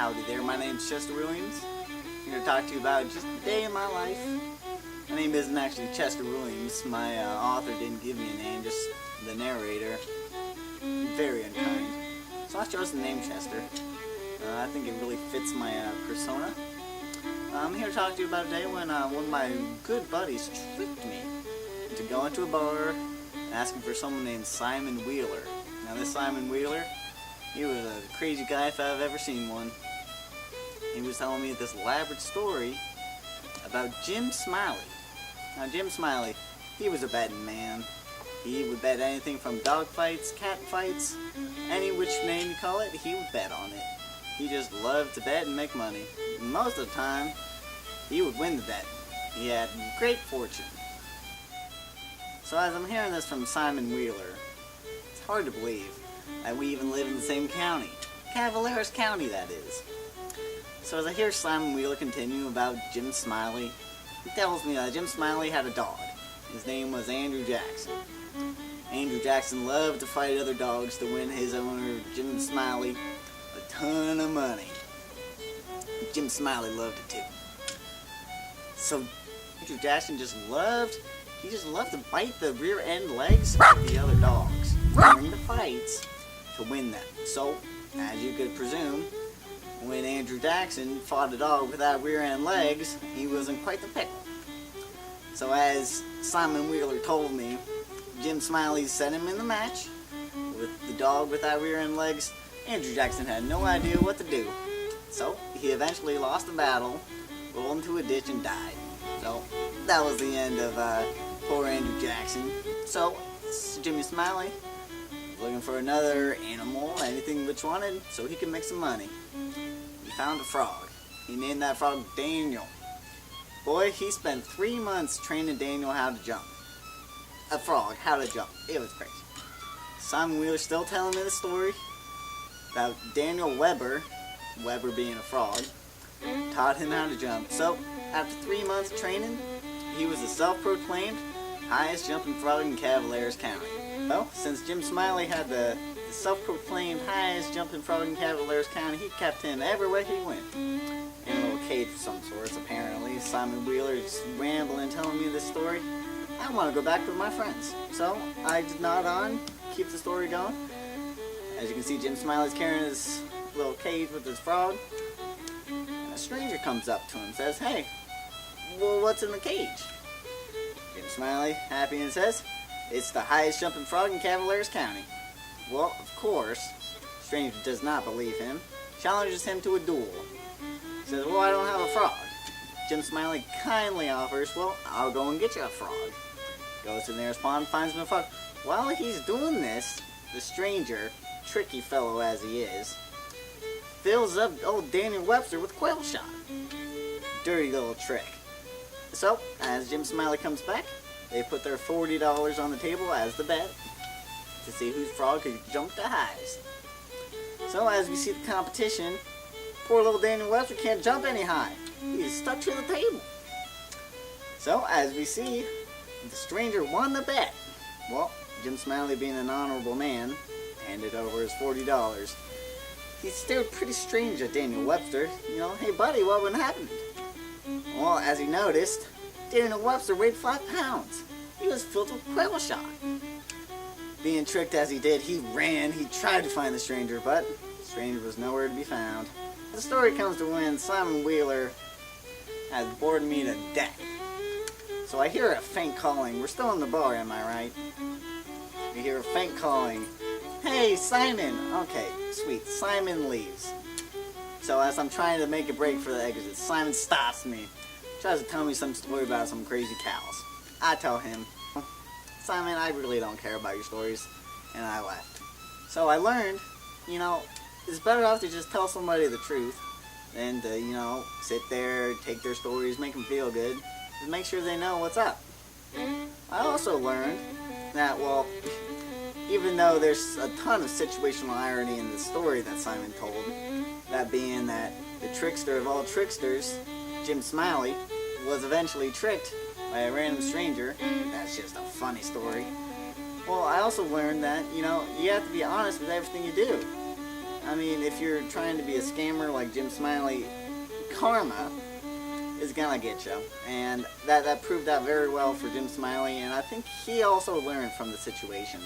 Howdy there, my name's Chester Williams. I'm here to talk to you about just a day in my life. My name isn't actually Chester Williams. My author didn't give me a name, just the narrator. Very unkind. So I chose the name Chester. I think it really fits my persona. I'm here to talk to you about a day when one of my good buddies tricked me into going to a bar and asking for someone named Simon Wheeler. Now this Simon Wheeler, he was a crazy guy if I've ever seen one. He was telling me this elaborate story about Jim Smiley. Now Jim Smiley, he was a betting man. He would bet anything from dog fights, cat fights, any which name you call it, he would bet on it. He just loved to bet and make money. And most of the time, he would win the bet. He had great fortune. So as I'm hearing this from Simon Wheeler, it's hard to believe that we even live in the same county. Calaveras County, that is. So as I hear Simon Wheeler continue about Jim Smiley, he tells me that Jim Smiley had a dog. His name was Andrew Jackson. Andrew Jackson loved to fight other dogs to win his owner, Jim Smiley, a ton of money. Jim Smiley loved it too. So Andrew Jackson just loved to bite the rear end legs of the other dogs during the fights to win them. So, as you could presume, when Andrew Jackson fought a dog without rear end legs, he was in quite the pickle. So as Simon Wheeler told me, Jim Smiley sent him in the match with the dog without rear end legs. Andrew Jackson had no idea what to do. So he eventually lost the battle, rolled into a ditch and died. So that was the end of poor Andrew Jackson. So Jimmy Smiley was looking for another animal, anything which wanted, so he could make some money. He found a frog. He named that frog Daniel. Boy, he spent 3 months training Daniel how to jump. A frog, how to jump. It was crazy. Simon Wheeler still telling me the story about Daniel Weber being a frog, taught him how to jump. So, after 3 months training, he was the self-proclaimed highest jumping frog in Calaveras County. Well, since Jim Smiley had the self-proclaimed highest jumping frog in Calaveras County, he kept him everywhere he went. In a little cage of some sorts, apparently. Simon Wheeler is rambling, telling me this story. I want to go back with my friends. So, I just nod on, keep the story going. As you can see, Jim Smiley's carrying his little cage with his frog. And a stranger comes up to him and says, "Hey, well, what's in the cage?" Jim Smiley, happy, and says, "It's the highest jumping frog in Calaveras County." Well, of course, the stranger does not believe him, challenges him to a duel. He says, "Well, I don't have a frog." Jim Smiley kindly offers, "Well, I'll go and get you a frog." Goes to the nearest pond, finds him a frog. While he's doing this, the stranger, tricky fellow as he is, fills up old Daniel Webster with quail shot. Dirty little trick. So, as Jim Smiley comes back, they put their $40 on the table as the bet to see whose frog could jump the highest. So, as we see the competition, poor little Daniel Webster can't jump any high. He's stuck to the table. So, as we see, the stranger won the bet. Well, Jim Smiley, being an honorable man, handed over his $40. He stared pretty strange at Daniel Webster. You know, "Hey buddy, what happened?" Well, as he noticed, Daniel Webster weighed 5 pounds. He was filled with quail shot. Being tricked as he did, he ran. He tried to find the stranger, but the stranger was nowhere to be found. The story comes to when Simon Wheeler has bored me to death. So I hear a faint calling. We're still in the bar, am I right? We hear a faint calling. "Hey, Simon!" Okay, sweet. Simon leaves. So as I'm trying to make a break for the exit, Simon stops me. Tries to tell me some story about some crazy cows. I tell him, "Simon, I really don't care about your stories," and I left. So I learned, it's better off to just tell somebody the truth than to, sit there, take their stories, make them feel good, and make sure they know what's up. I also learned that, well, even though there's a ton of situational irony in the story that Simon told, that being that the trickster of all tricksters, Jim Smiley, was eventually tricked by a random stranger. That's just a funny story. Well, I also learned that, you have to be honest with everything you do. I mean, if you're trying to be a scammer like Jim Smiley, karma is gonna get you, and that proved out very well for Jim Smiley, and I think he also learned from the situation.